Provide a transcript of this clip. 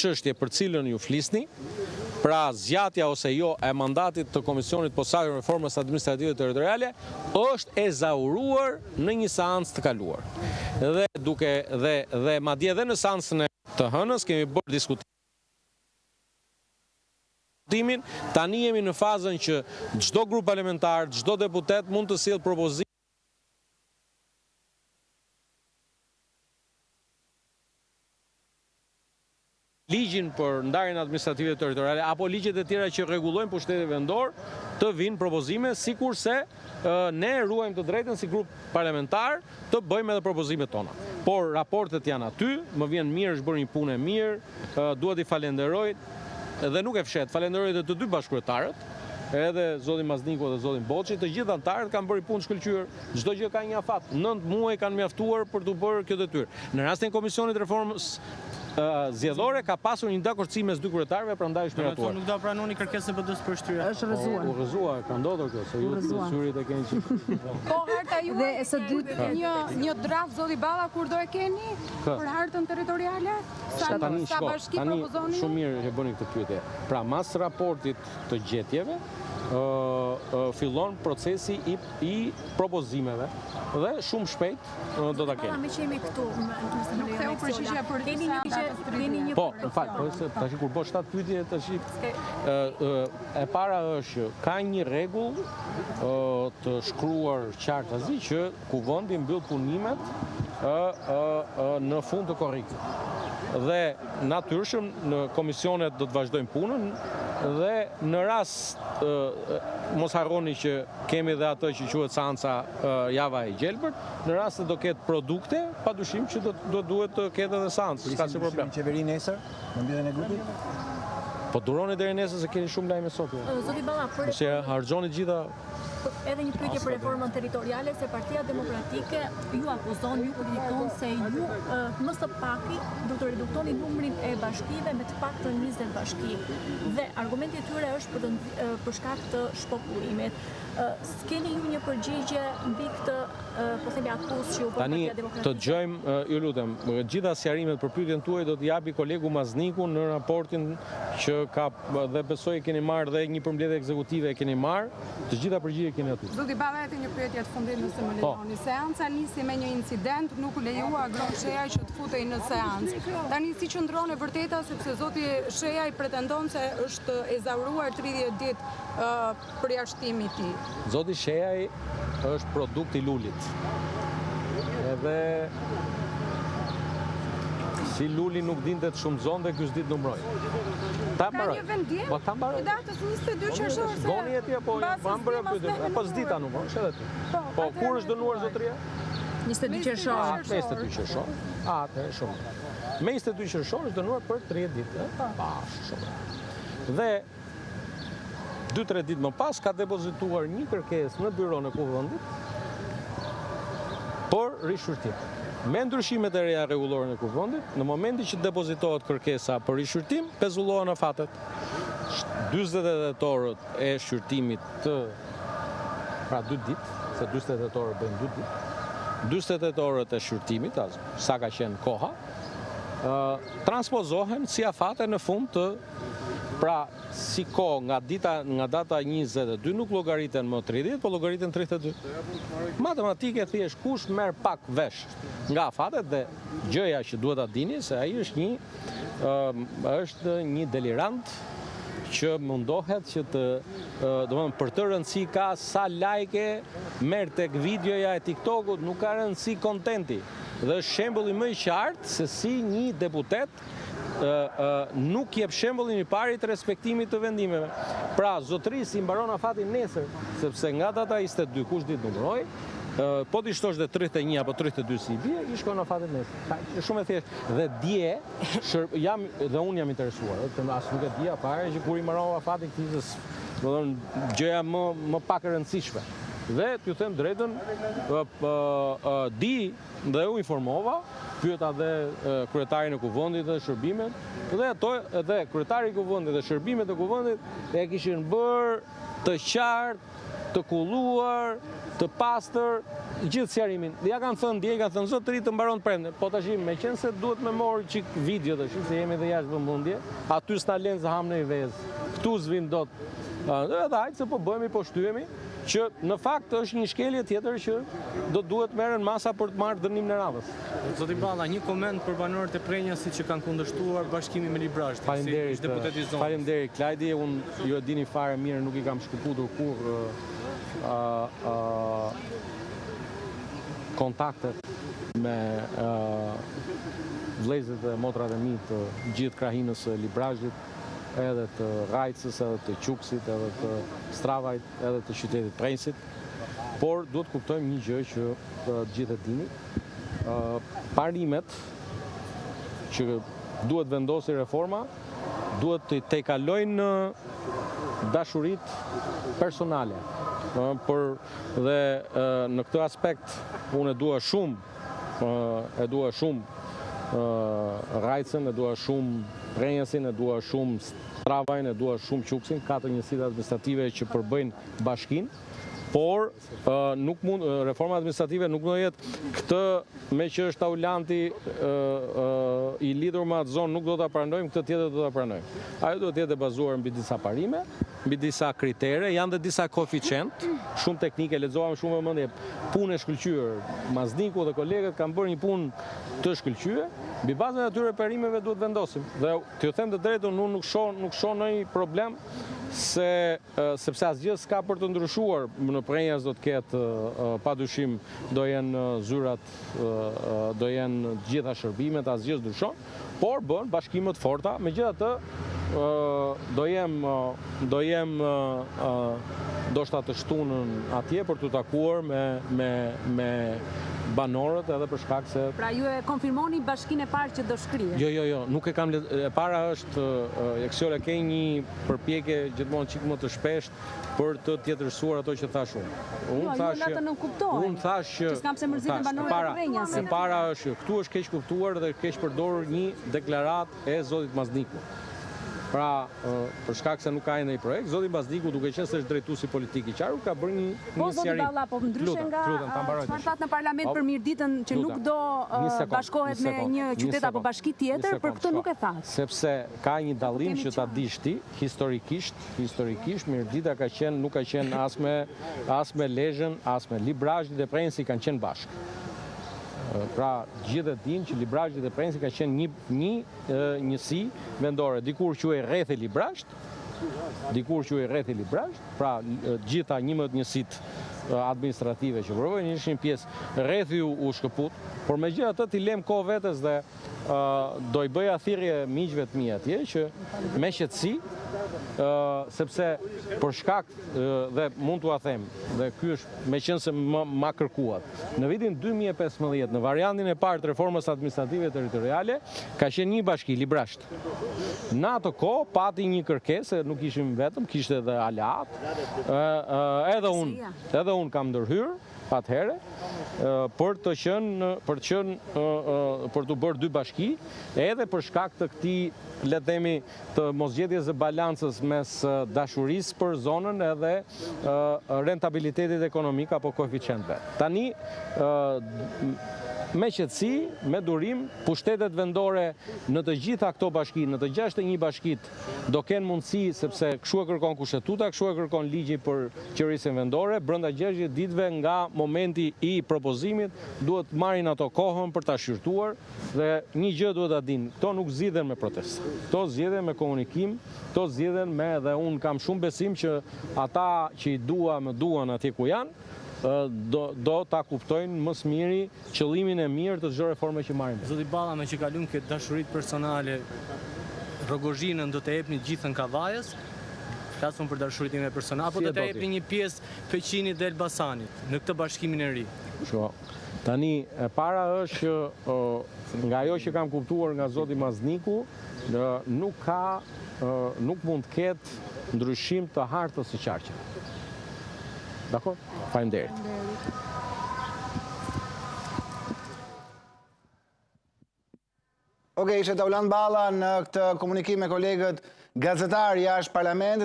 çështje për cilën ju flisni, pra zgjatja ose jo e mandatit të Komisionit Posaçëm Reformës Administrative Territoriale është e zauruar në një seancë të kaluar. Dhe madje edhe në seancën e të hënës kemi bërë diskutimin. Tani jemi në fazën që çdo grup parlamentar, çdo deputet mund të sjellë propozime ligjin për ndarjen administrative territoriale apo ligjet e tjera që rregullojnë pushtetin vendor të vinë propozime, sikurse ne ruajmë të drejtën si grup parlamentar të bëjmë edhe propozimet tona. Por raportet janë aty, më vjen mirë, është bërë një punë e mirë, duhet i falenderoj dhe nuk e fshet, falenderoj edhe të dy bashkëkryetarët, edhe zotin Mazniku dhe zotin Boçi, të gjithë anëtarët kanë bërë punë shkëlqyer, çdo gjë ka një afat. 9 muaj kanë mjaftuar për të bërë kjo detyrë. Në rastin e Komisionit Reformës zgjedhore ka pasur një dakordsi mes dy kryetarëve, prandaj është miratuar. Nuk do pranoni kërkesën e BD-s për shtyre. Është rrëzuar. U rrëzuar, ka ndodhur kjo, se ju syrit e keni që. Po harta juaj Dhe së dytë një draft zoti Balla kur do e keni për hartën territoriale? Sa bashki propozoni? Shumë mirë që bëni këtë pyetje. Pra, mas raportit të gjetjeve, fillon procesi i propozimeve dhe shumë shpejt do ta keni. Me që jemi këtu, Nuk theu përgjigje për keni një Po, në fakt, tash kur bësh 7 pyetje tash e para është ka një rregull të shkruar qartazi që kuvendi mbyll punimet në fund të korrikut. Dhe natyrshëm në komisionet do të vazhdojmë punën dhe në rast mos harroni që kemi dhe atë që quhet seanca java e gjelbërt, në rast se do ketë produkte, padyshim që do duhet të ketë edhe seancë, s'ka si problem. Qeveri nesër, në mbylljen e grupit? Po duroni deri nesër se keni shumë lajme sot. Zoti Balla, Se harxhoni gjitha. edhe një pyetje për reformën territoriale, se Partia Demokratike ju akuzon, ju kritikon se ju më së paki do të reduktoni numrin e bashkive me të paktën 20 bashki. Dhe argumenti i tyre është për shkak të shpopullimit. S'keni ju një përgjigje mbi këtë, po themi akuzë që ju bën Tani Partia Demokratike? të dëgjojmë, ju lutem, gjitha sqarimet për pyetjen tuaj do t'i japi kolegu Mazniku në raportin që ka dhe besoj e keni marrë dhe një përmbledhje ekzekutive e keni marrë, të gjitha përgjigjet keni aty. Zoti Balla, edhe një pyetje të fundit nëse më lejoni. Seanca nisi me një incident, nuk u lejua Agron Shejaj që të futej në seancë. Tani si qëndron e vërteta, sepse zoti Shejaj pretendon se është e zauruar 30 ditë përjashtimi i tij. Zoti Shejaj është produkt i lulit. Edhe si luli nuk dinte të shumëzon dhe ky s'dit numroj. Ta Ka mbaroj. një vendim? Po ta mbaroj. I datës 22 qershor se. Goni e tje, po më bërë pyetje. Po s'dita nuk, është edhe ty. Po kur është dënuar zotëria? 22 qershor. 22 qershor. Atë shumë. Me 22 qershor është dënuar për 30 ditë. Pa, shumë. Dhe 2-3 ditë më pas ka depozituar një kërkesë në byron e kuvendit për rishqyrtim. Me ndryshimet e reja rregullore në kuvendit, në momentin që depozitohet kërkesa për rishqyrtim, pezullohen afatet. 40 dhjetorët e shqyrtimit të pra 2 ditë, se 40 dhjetorët bëjnë 2 ditë. 40 dhjetorët e shqyrtimit, sa ka qenë koha, transpozohen si afate në fund të pra si ko nga data 22 nuk llogariten më 30, po llogariten 32. Matematike thjesht kush merr pak vesh nga afatet dhe gjëja që duhet ta dini se ai është një delirant që mundohet që të domethënë për të rëndësi ka sa like merr tek videoja e TikTokut, nuk ka rëndësi kontenti. Dhe është shembulli më i qartë se si një deputet nuk jep shembullin i parë të respektimit të vendimeve. Pra, zotërisë i mbaron afatin nesër, sepse nga data 22 kush ditë numëroj, po t'i shtosh dhe 31 apo 32 si i bie, i shkon afatin nesër. Shumë e thjeshtë. Dhe dje, dhe unë jam interesuar, as nuk e dija fare që kur i mbaron afatin këtij, domethënë gjëja më pak e rëndësishme. Dhe t'ju them drejtën, di dhe u informova, pyeta dhe kryetarin e kuvendit dhe shërbimet, dhe kryetari i kuvendit dhe shërbimet e kuvendit e kishin bërë të qartë, të kulluar të pastër gjithë sqarimin. Ja kanë thënë dje, kanë thënë zotëri të mbaron prende. Po tash me qenë se duhet me morë çik video tash, se jemi edhe jashtë vëmendje, aty s'na lënë të hamë në vezë. Ktu s'vin dot. Edhe hajtë se po bëhemi, po shtyhemi, që në fakt është një shkelje tjetër që duhet merren masa për të marrë dënimin e radhës. Zoti Balla, një koment për banorët e Prenjasit që kanë kundërshtuar bashkimin me Librazhdin. Faleminderit, si deputet i zonës. faleminderit Klajdi, unë ju e dini fare mirë, nuk i kam shkëputur kur kontaktet me vëllezërit e motrat e mi të gjithë krahinës së Librazhdit, edhe të Rajcës, edhe të Quksit, edhe të Stravajt, edhe të qytetit Prenjësit. Por duhet kuptojmë një gjë që gjithë e dini. Parimet që duhet vendosi reforma, duhet të tejkalojnë në dashurit personale. Dhe në këtë aspekt unë e dua shumë Rajcën, e dua shumë Prenjasin, e dua shumë Stravajn, e dua shumë Quksin, 4 njësitë administrative që përbëjnë bashkinë, por reforma administrative nuk do jetë këtë me që është Aulanti i lidhur me atë zonë, nuk do ta pranojmë, këtë tjetër do ta pranojmë. Ajo do të jetë bazuar mbi disa parime, mbi disa kritere, janë dhe disa koeficient, shumë teknike, lexova shumë vëmendje, punë e shkëlqyer. Mazniku dhe kolegët kanë bërë një punë të shkëlqyer, mbi bazën e atyre parimeve duhet vendosim. Dhe t'ju them të drejtën, unë nuk shoh ndonjë problem sepse asgjë s'ka për të ndryshuar. Në Prenjas do të ketë padyshim do jenë zyrat, do jenë gjitha shërbimet, asgjë s'ndryshon, por bën bashkime të forta. Megjithatë, do jem ndoshta të shtunën atje për të takuar me banorët, edhe për shkak se... Pra ju e konfirmoni bashkinë e parë që do shkrihet? Jo, nuk e kam... E para është, Eksiola ke një përpjekje gjithmonë çik më të shpesht për të tjetërsuar ato që thash unë. Unë thash që... Që s'kam se mërzitën banorët e Prenjasit. E para është, këtu është keq kuptuar dhe keq përdorur një deklarat e zotit Mazniku. Pra, për shkak se nuk ka ndonjë projekt, zoti Mazniku, duke qenë se është drejtuesi politik i qarku, ka bërë një sqarim. Po zoti Balla, po ndryshe nga çfarë thatë në parlament për Mirditën që nuk do bashkohet me një qytet apo bashki tjetër, për këtë nuk e tha. Sepse ka një dallim që ta dish ti, historikisht Mirdita nuk ka qenë as me Lezhën, as me Librazhdin dhe Prenjësi kanë qenë bashkë. Pra, gjithë e dinë që Librazhdi dhe Prenjësi ka qenë një njësi vendore. Dikur quhej rrethi Librazhd, pra gjitha 11 njësitë administrative që përvojnë ishin pjesë, rrethi u shkëput, por megjithatë t'i lëm kohë vetes dhe do i bëja thirrje miqve të mi atje që me qetësi, sepse për shkak dhe mund t'ua them, dhe ky është me qenë se ma kërkuat. Në vitin 2015, në variantin e parë të reformës administrative territoriale, ka qenë një bashki, Librazhd. Në ato kohë pati një kërkesë, nuk ishim vetëm, kishte edhe aleat, edhe unë kam ndërhyrë atëherë për të bërë dy bashki, edhe për shkak të këtij, le të themi, të mosgjetjes së balancës mes dashurisë për zonën edhe rentabilitetit ekonomik apo koeficientëve. Tani me qetësi, me durim, pushtetet vendore në të gjitha këto bashki, në të 61 bashkit, do kenë mundësi, sepse kështu e kërkon kushtetuta, kështu e kërkon ligji për qeverisjen vendore, brenda 60 ditëve nga momenti i propozimit, duhet marrin ato kohën për ta shqyrtuar, dhe një gjë duhet ta dinë, këto nuk zgjidhen me protestë. Këto zgjidhen me komunikim, këto zgjidhen dhe unë kam shumë besim që ata që më duan atje ku janë, do ta kuptojnë më së miri qëllimin e mirë të çdo reforme që marrim. Zoti Balla, me që kalum këtë dashurit personale, Rogozhinën do të jepni gjithën Kavajës, flasun për dashurinë personale, apo do të jepni një pjesë Peqinit dhe Elbasanit në këtë bashkimin e ri? Tani, e para është që nga ajo që kam kuptuar nga zoti Mazniku, nuk mund të ketë ndryshim të hartës së qarqeve. Dakor? Faleminderit. Ishte Aulant Balla në këtë komunikim me kolegët gazetar jashtë parlamentit.